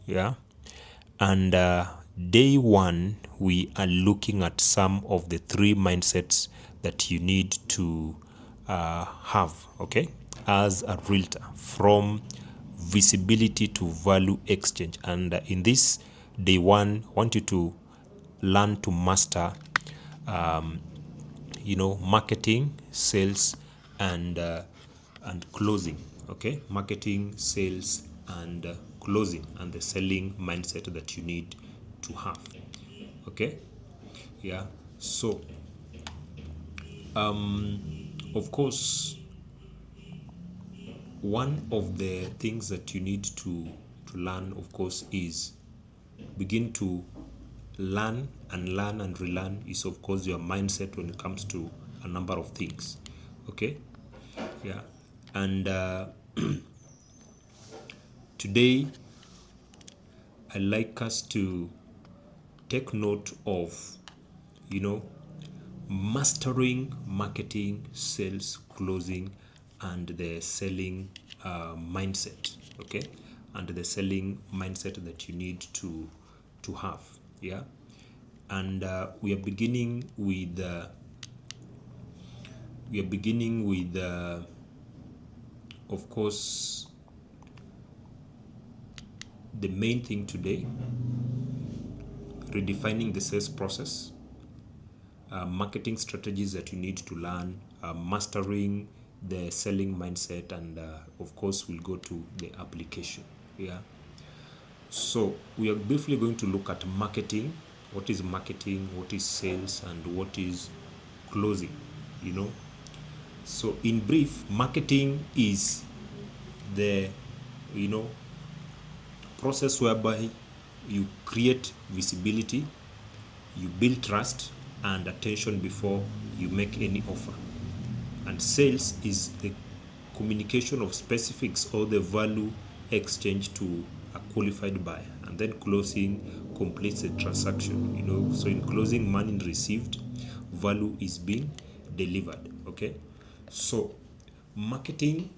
Yeah. And day one, we are looking at some of the three mindsets that you need to have, okay, as a realtor, from visibility to value exchange. And in this day one, I want you to learn to master, marketing, sales, and closing. Okay, marketing, sales, and closing, and the selling mindset that you need to have. Okay, yeah. So, of course, one of the things that you need to learn, of course, is begin to learn and relearn is, of course, your mindset when it comes to a number of things. Okay, yeah. And today I like us to take note of, you know, mastering marketing, sales, closing, and the selling mindset. Okay, and the selling mindset that you need to have. Yeah, and we are beginning with of course, the main thing today: redefining the sales process, marketing strategies that you need to learn, mastering the selling mindset, and of course, we'll go to the application. Yeah. So we are briefly going to look at marketing. What is marketing? What is sales? And what is closing? You know. So in brief, marketing is the you know process whereby you create visibility, you build trust and attention before you make any offer. And sales is the communication of specifics or the value exchange to a qualified buyer. And then closing completes the transaction. So in closing, money received, value is being delivered. Okay. So marketing,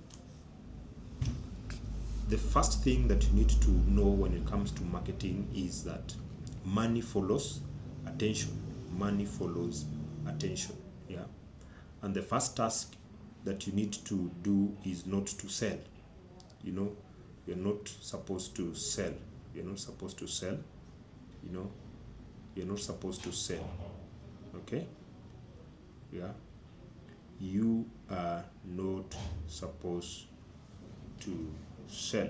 the first thing that you need to know when it comes to marketing is that money follows attention. Money follows attention. Yeah. And the first task that you need to do is not to sell. You're not supposed to sell. You're not supposed to sell. You know, you're not supposed to sell. Okay? Yeah. You are not supposed to sell.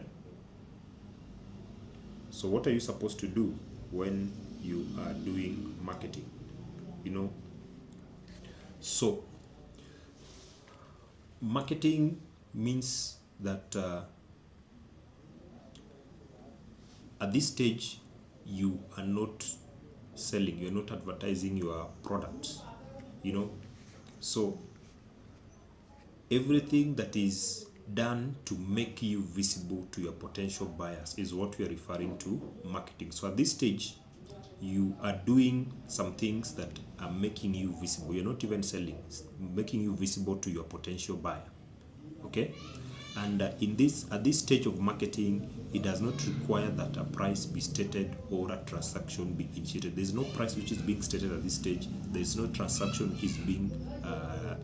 So what are you supposed to do when you are doing marketing? You know, so marketing means that at this stage you are not selling, you're not advertising your products. So everything that is done to make you visible to your potential buyers is what we are referring to marketing. So at this stage, you are doing some things that are making you visible. You're not even selling, it's making you visible to your potential buyer. Okay. And at this stage of marketing, it does not require that a price be stated or a transaction be initiated. There's no price which is being stated at this stage. There's no transaction which is being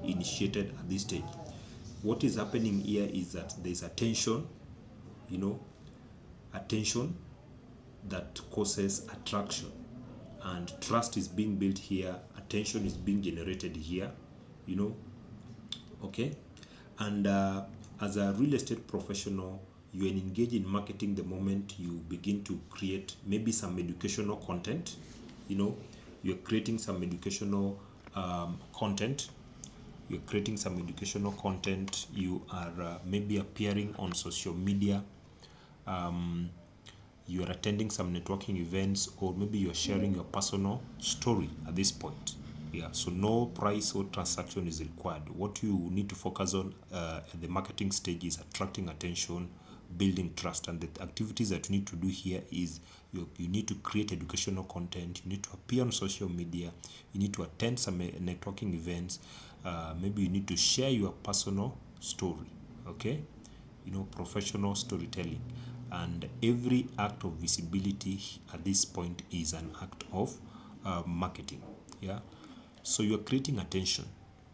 initiated at this stage. What is happening here is that there's attention, attention that causes attraction, and trust is being built here, attention is being generated here. Okay. And as a real estate professional, you are engaged in marketing the moment you begin to create maybe some educational content. You're creating some educational content. You're creating some educational content. You are maybe appearing on social media. You are attending some networking events, or maybe you're sharing your personal story at this point. Yeah, so no price or transaction is required. What you need to focus on at the marketing stage is attracting attention, building trust, and the activities that you need to do here is you need to create educational content, you need to appear on social media, you need to attend some networking events, maybe you need to share your personal story. Okay, professional storytelling. and every act of visibility at this point is an act of marketing. Yeah, so you're creating attention,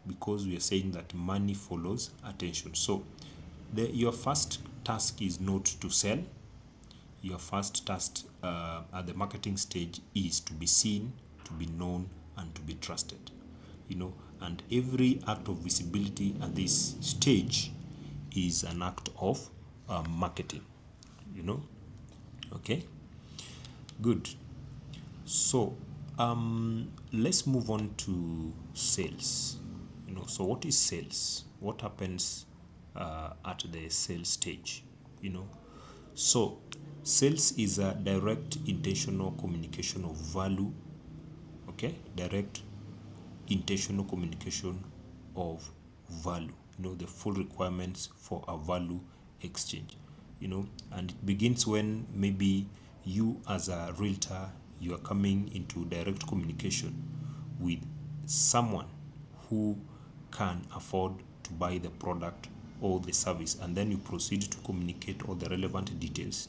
because we are saying that money follows attention. So your first task is not to sell. Your first task at the marketing stage is to be seen, to be known, and to be trusted. And every act of visibility at this stage is an act of marketing. Okay, good. So let's move on to sales. So what is sales? What happens at the sales stage? So sales is a direct intentional communication of value. Okay, direct intentional communication of value. The full requirements for a value exchange. And it begins when maybe you as a realtor, you are coming into direct communication with someone who can afford to buy the product or the service, and then you proceed to communicate all the relevant details.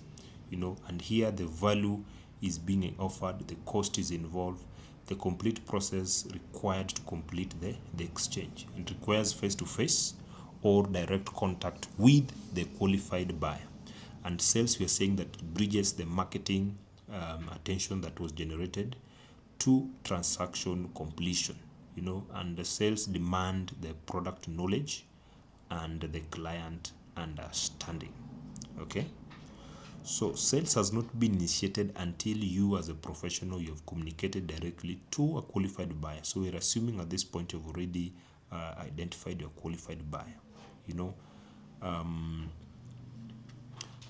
And here the value is being offered, the cost is involved, the complete process required to complete the exchange. It requires face-to-face or direct contact with the qualified buyer. And sales, we are saying that it bridges the marketing attention that was generated to transaction completion. And the sales demand the product knowledge and the client understanding. Okay, so sales has not been initiated until you as a professional, you have communicated directly to a qualified buyer. So we're assuming at this point you've already identified your qualified buyer.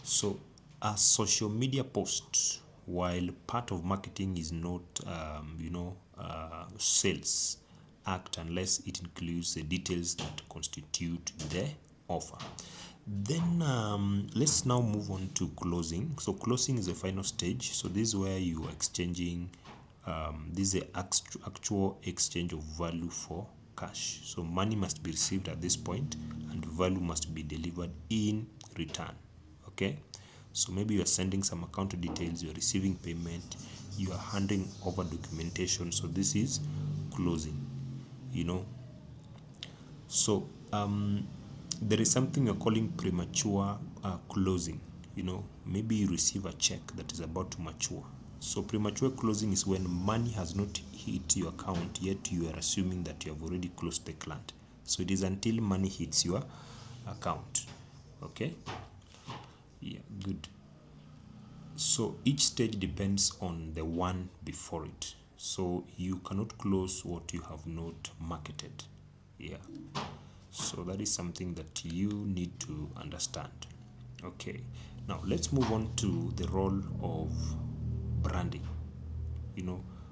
So a social media post, while part of marketing, is not sales act unless it includes the details that constitute the offer. Then let's now move on to closing. So closing is the final stage. So this is where you are exchanging, this is the actual exchange of value for cash. So money must be received at this point and value must be delivered in return. Okay, so maybe you are sending some account details, you are receiving payment, you are handing over documentation. So this is closing. So there is something you're calling premature closing. Maybe you receive a check that is about to mature. So premature closing is when money has not hit your account yet you are assuming that you have already closed the client. So it is until money hits your account. Okay, yeah, good. So each stage depends on the one before it. So you cannot close what you have not marketed. Yeah, so that is something that you need to understand. Okay, now let's move on to the role of branding.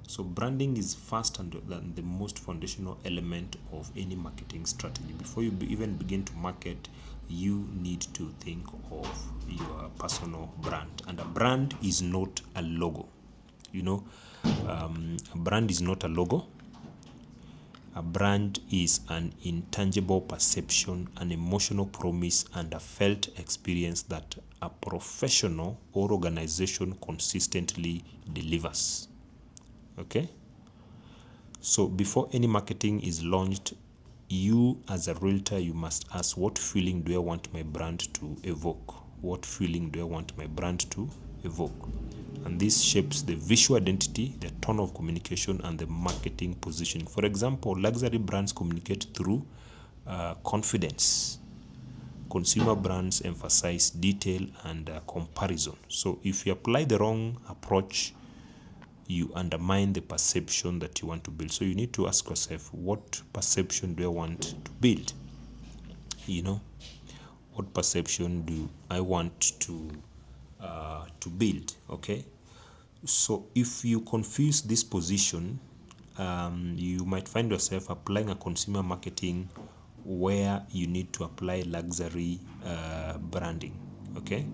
So branding is first and the most foundational element of any marketing strategy. Before you even begin to market, you need to think of your personal brand. And a brand is not a logo. A brand is not a logo. A brand is an intangible perception, an emotional promise, and a felt experience that a professional or organization consistently delivers. Okay? So before any marketing is launched, you as a realtor, you must ask, what feeling do I want my brand to evoke? What feeling do I want my brand to evoke? And this shapes the visual identity, the tone of communication, and the marketing positioning. For example, luxury brands communicate through confidence. Consumer brands emphasize detail and comparison. So if you apply the wrong approach, you undermine the perception that you want to build. So you need to ask yourself, what perception do I want to build? What perception do I want to build? Okay, so if you confuse this position, you might find yourself applying a consumer marketing where you need to apply luxury branding. Okay,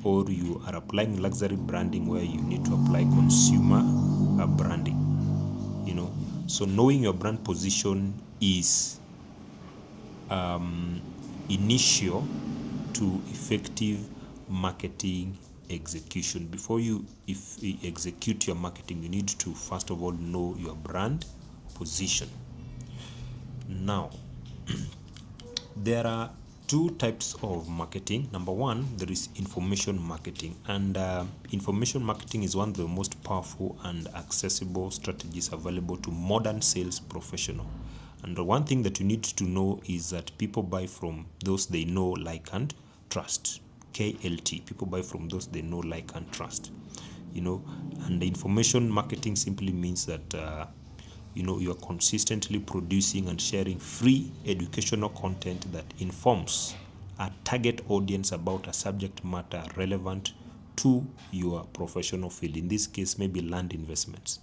or you are applying luxury branding where you need to apply consumer branding. So knowing your brand position is initial to effective marketing execution. Before you execute your marketing, you need to first of all know your brand position. Now, there are two types of marketing. Number one, there is information marketing, and information marketing is one of the most powerful and accessible strategies available to modern sales professional. And the one thing that you need to know is that people buy from those they know, like, and trust. KLT, people buy from those they know, like, and trust. And the information marketing simply means that you are consistently producing and sharing free educational content that informs a target audience about a subject matter relevant to your professional field. In this case, maybe land investments.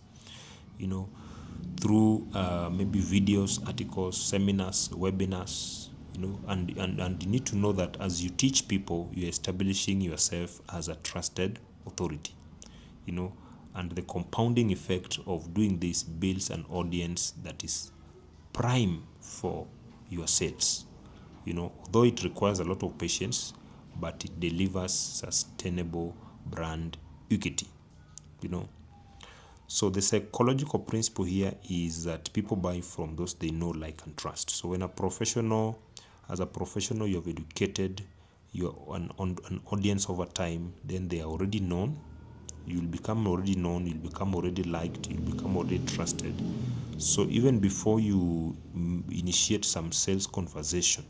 Through maybe videos, articles, seminars, webinars. And you need to know that as you teach people, you're establishing yourself as a trusted authority. And the compounding effect of doing this builds an audience that is prime for your sales. Although it requires a lot of patience, but it delivers sustainable brand equity. So the psychological principle here is that people buy from those they know, like, and trust. So when as a professional, you have educated an audience over time, then they are already known. You'll become already known, you'll become already liked, you'll become already trusted. So even before you initiate some sales conversation,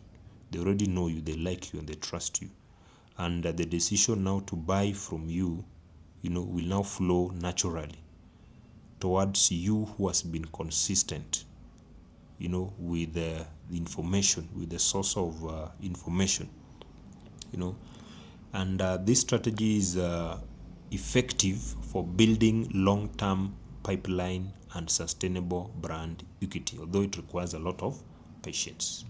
they already know you, they like you, and they trust you. And the decision now to buy from you, will now flow naturally towards you who has been consistent, with the information, with the source of information, And this strategy is effective for building long-term pipeline and sustainable brand equity, although it requires a lot of patience.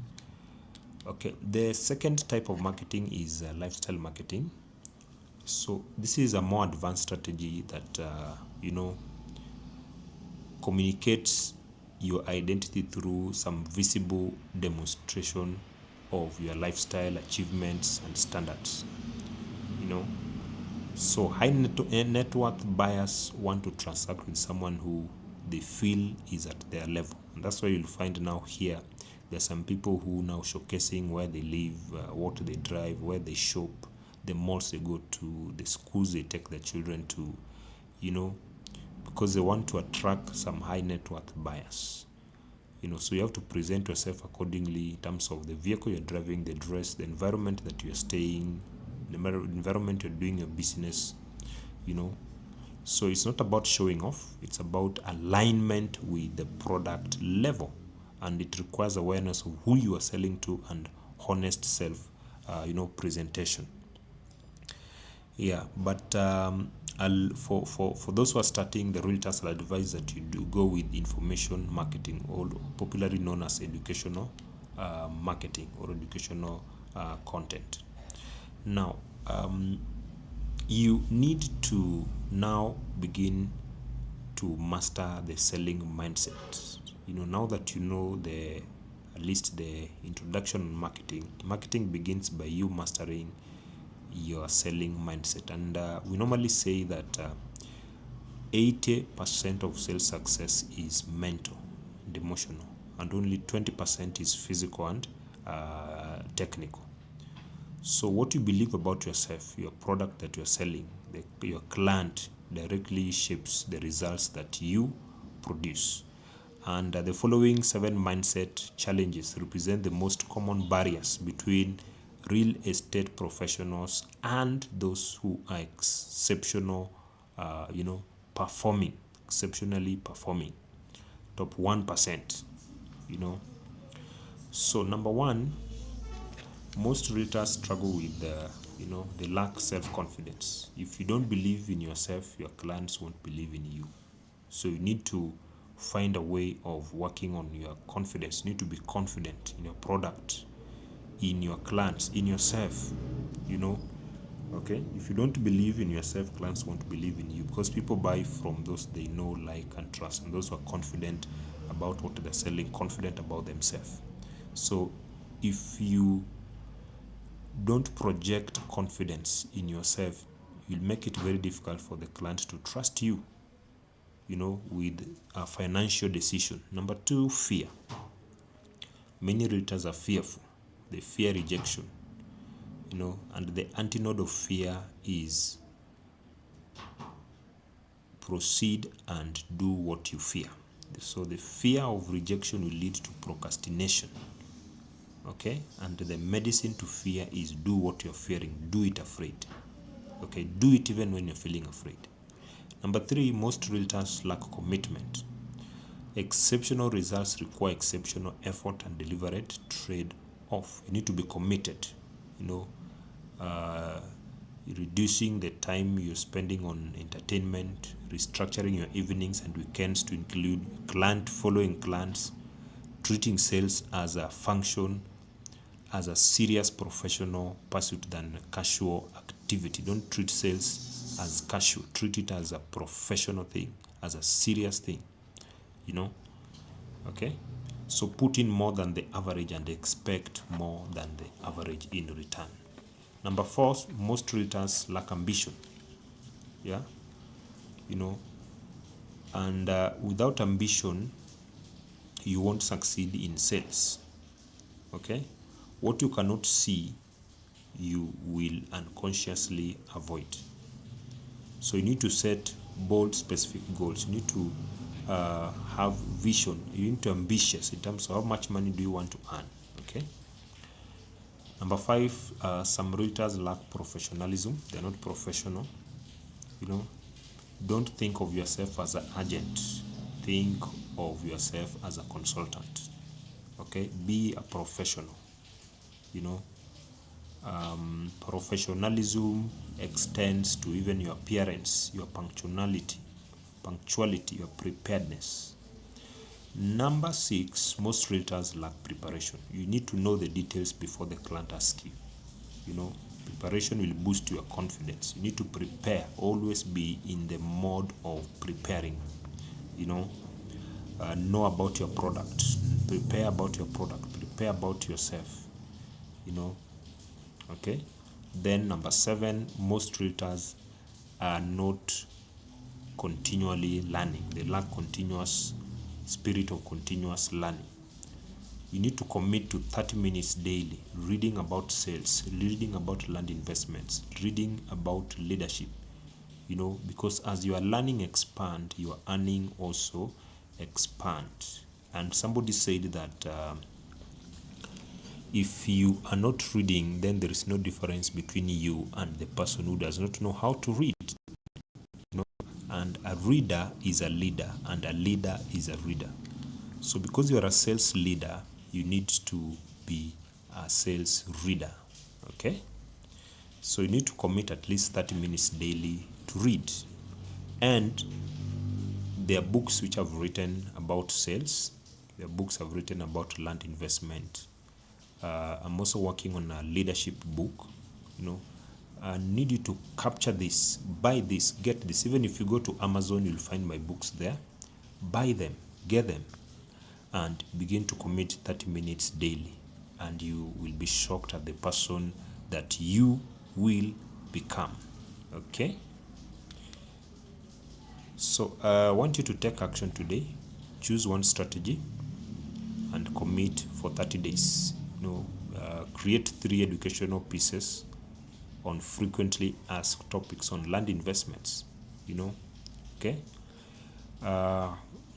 Okay, the second type of marketing is lifestyle marketing. So this is a more advanced strategy that communicates your identity through some visible demonstration of your lifestyle achievements and standards. So high net worth buyers want to transact with someone who they feel is at their level. And that's why you'll find now here, there's some people who now showcasing where they live, what they drive, where they shop, the malls they go to, the schools they take their children to, because they want to attract some high net worth buyers. So you have to present yourself accordingly in terms of the vehicle you're driving, the dress, the environment that you're staying, the environment you're doing your business. So it's not about showing off, it's about alignment with the product level, and it requires awareness of who you are selling to and honest self presentation. But for those who are starting, the realtors will advise that you do go with information marketing, or popularly known as educational marketing or educational content. Now, you need to now begin to master the selling mindset. Now that you know at least the introduction on marketing begins by you mastering your selling mindset. And we normally say that 80% of sales success is mental and emotional, and only 20% is physical and technical. So what you believe about yourself, your product that you're selling, your client directly shapes the results that you produce. And the following 7 mindset challenges represent the most common barriers between real estate professionals and those who are exceptionally performing, top 1%. So number one, most realtors struggle with they lack self-confidence. If you don't believe in yourself, your clients won't believe in you. So you need to find a way of working on your confidence. You need to be confident in your product, in your clients, in yourself. Okay, if you don't believe in yourself, clients won't believe in you, because people buy from those they know, like, and trust, and those who are confident about what they're selling, confident about themselves. So if you don't project confidence in yourself, you'll make it very difficult for the client to trust you, with a financial decision. Number two, fear. Many realtors are fearful. They fear rejection, and the antidote of fear is proceed and do what you fear. So the fear of rejection will lead to procrastination. Okay, and the medicine to fear is do what you're fearing. Do it afraid. Okay, do it even when you're feeling afraid. Number three, most realtors lack commitment. Exceptional results require exceptional effort and deliberate trade-off. You need to be committed. Reducing the time you're spending on entertainment, restructuring your evenings and weekends to include following clients, treating sales as a function, as a serious professional pursuit than casual activity. Don't treat sales as casual. Treat it as a professional thing, as a serious thing. Okay? So put in more than the average and expect more than the average in return. Number four, most realtors lack ambition. Yeah? And without ambition, you won't succeed in sales. Okay? What you cannot see, you will unconsciously avoid. So you need to set bold, specific goals. You need to have vision. You need to be ambitious in terms of how much money do you want to earn. Okay. Number five, some realtors lack professionalism. They're not professional. Don't think of yourself as an agent. Think of yourself as a consultant. Okay. Be a professional. Professionalism extends to even your appearance, your punctuality, your preparedness. Number six, most realtors lack preparation. You need to know the details before the client asks you. Preparation will boost your confidence. You need to prepare. Always be in the mode of preparing. Know about your product. Prepare about your product. Prepare about yourself. Okay. Then number seven, most realtors are not continually learning. They lack spirit of continuous learning. You need to commit to 30 minutes daily, reading about sales, reading about land investments, reading about leadership. Because as your learning expand, your earning also expand. And somebody said that if you are not reading, then there is no difference between you and the person who does not know how to read. And a reader is a leader, and a leader is a reader. So because you are a sales leader, you need to be a sales reader. Okay? So you need to commit at least 30 minutes daily to read. And there are books which have written about sales. There are books have written about land investment. I'm also working on a leadership book. I need you to capture this, buy this, get this. Even if you go to Amazon, you'll find my books there. Buy them, get them, and begin to commit 30 minutes daily. And you will be shocked at the person that you will become. Okay? So I want you to take action today. Choose one strategy and commit for 30 days. Create 3 educational pieces on frequently asked topics on land investments. Okay.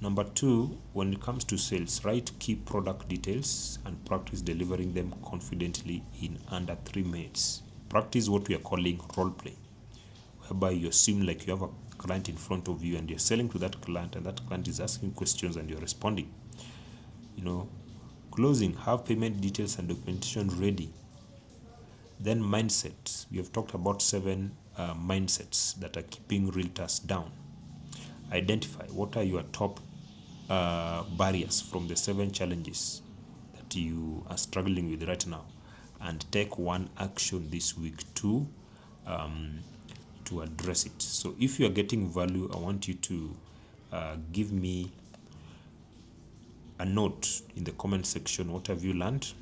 Number 2, when it comes to sales, write key product details and practice delivering them confidently in under 3 minutes. Practice what we are calling role play, whereby you assume like you have a client in front of you and you're selling to that client, and that client is asking questions and you're responding. Closing, have payment details and documentation ready. Then mindset. We have talked about 7 mindsets that are keeping realtors down. Identify what are your top barriers from the 7 challenges that you are struggling with right now, and take one action this week to address it. So if you are getting value, I want you to give me a note in the comment section. What have you learned?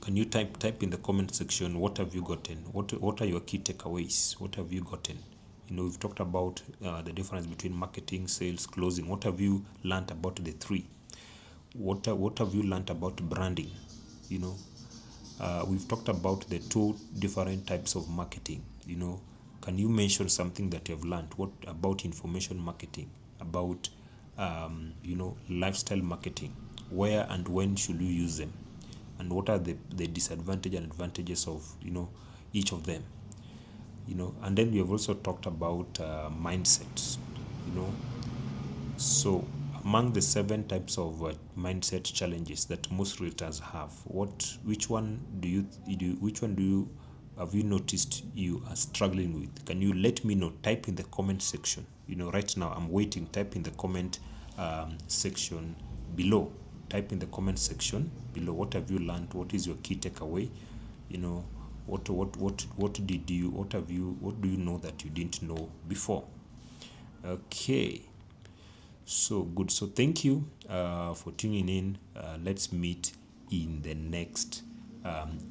Can you type in the comment section, what have you gotten? What are your key takeaways? What have you gotten? We've talked about the difference between marketing, sales, closing. What have you learned about the three? What have you learned about branding? We've talked about the two different types of marketing. Can you mention something that you've learned? What about information marketing? About lifestyle marketing? Where and when should you use them? And what are the disadvantages and advantages of each of them? And then we have also talked about mindsets. So among the 7 types of mindset challenges that most realtors have, which one do you have you noticed you are struggling with? Can you let me know? Type in the comment section. Right now I'm waiting. Type in the comment section below. Type in the comment section below. What have you learned? What is your key takeaway? What do you know that you didn't know before? Okay. So good. So thank you for tuning in. Let's meet in the next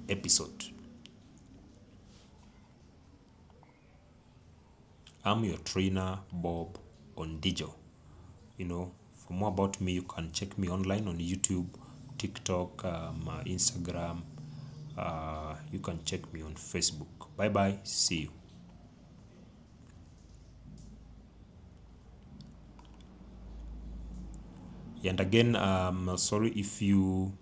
episode. I'm your trainer, Bob Ondijo. For more about me, you can check me online on YouTube, TikTok, Instagram. You can check me on Facebook. Bye bye. See you. And again, sorry if you